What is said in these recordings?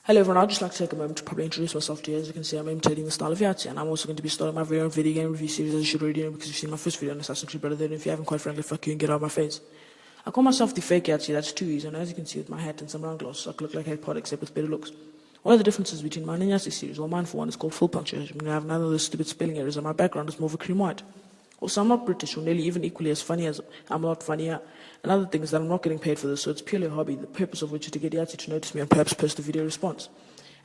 Hello everyone, I'd just like to take a moment to probably introduce myself to you. As you can see, I'm imitating the style of Yahtzee, and I'm also going to be starting my very own video game review series, as you should already know because you've seen my first video on Assassin's Creed Brotherhood. If you haven't, quite frankly, fuck you and get out of my face. I call myself the fake Yahtzee, that's too easy, and as you can see with my hat and some round glasses, I look like Harry Potter except with better looks. What are the differences between mine and Yahtzee series? Well, mine for one is called full punctuation, and I have none of those stupid spelling errors, and my background is more of a cream white. Also, I'm not British or nearly even equally as funny as I'm not funnier. Another thing is that I'm not getting paid for this, so it's purely a hobby, the purpose of which is to get Yahtzee to notice me and perhaps post a video response.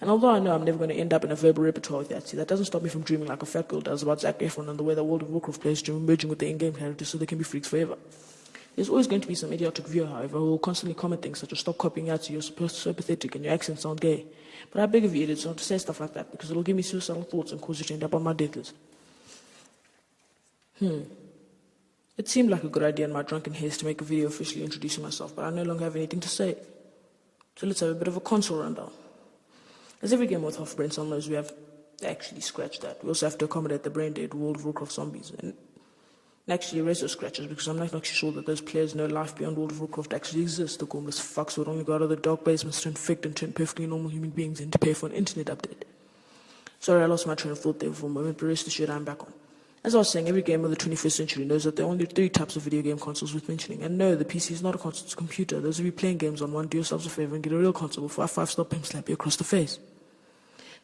And although I know I'm never going to end up in a verbal repertoire with Yahtzee, that doesn't stop me from dreaming like a fat girl does about Zac Efron and the way that World of Warcraft players dream merging with their in-game characters so they can be freaks forever. There's always going to be some idiotic viewer, however, who will constantly comment things such as "stop copying Yahtzee, you're so pathetic and your accents sound gay." But I beg of you idiots not to say stuff like that because it'll give me suicidal thoughts and cause you to end up on my death list. It seemed like a good idea in my drunken haste to make a video officially introducing myself, but I no longer have anything to say. So let's have a bit of a console rundown. As every game with half brain cell knows, we have actually scratched that. We also have to accommodate the brain dead World of Warcraft zombies and actually erase those scratches because I'm not actually sure that those players know life beyond World of Warcraft actually exists. The gormless fucks would only go out of the dark basements to infect and turn perfectly normal human beings into pay for an internet update. Sorry, I lost my train of thought there for a moment, but rest assured I'm back on. As I was saying, every game of the 21st century knows that there are only 3 types of video game consoles worth mentioning. And no, the PC is not a console, it's a computer. Those of you playing games on one, do yourselves a favor and get a real console before I 5-star pimp slap you across the face.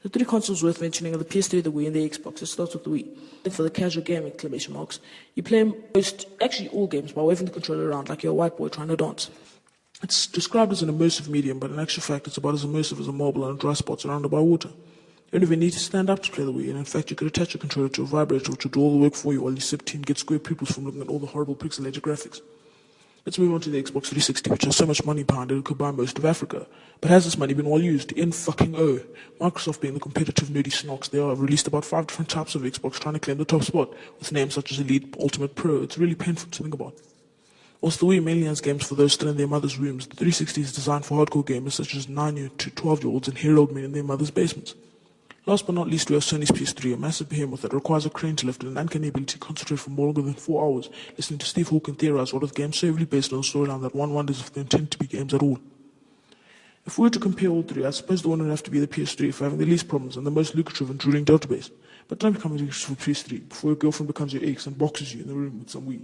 The 3 consoles worth mentioning are the PS3, the Wii, and the Xbox. It starts with the Wii. And for the casual game, exclamation marks, you play actually all games by waving the controller around like you're a white boy trying to dance. It's described as an immersive medium, but in actual fact, it's about as immersive as a marble on a dry spot surrounded by water. You don't even need to stand up to play the Wii, and in fact, you could attach your controller to a vibrator which will do all the work for you while you sip tea and get square pupils from looking at all the horrible pixelated graphics. Let's move on to the Xbox 360, which has so much money behind it could buy most of Africa. But has this money been well used? N-fucking-O. Microsoft, being the competitive nerdy snocks they are, have released about 5 different types of Xbox trying to claim the top spot, with names such as Elite, Ultimate, Pro. It's really painful to think about. Also, the Wii mainly has games for those still in their mother's rooms. The 360 is designed for hardcore gamers such as 9 to 12-year-olds and hair-old men in their mother's basements. Last but not least, we have Sony's PS3, a massive behemoth that requires a crane to lift and an uncanny ability to concentrate for more longer than 4 hours, listening to Steve Hawking theorize what if games so heavily based on a storyline that one wonders if they intend to be games at all. If we were to compare all 3, I suppose the one would have to be the PS3 for having the least problems and the most lucrative and drooling database. But don't become addicted for PS3 before your girlfriend becomes your ex and boxes you in the room with some Wii.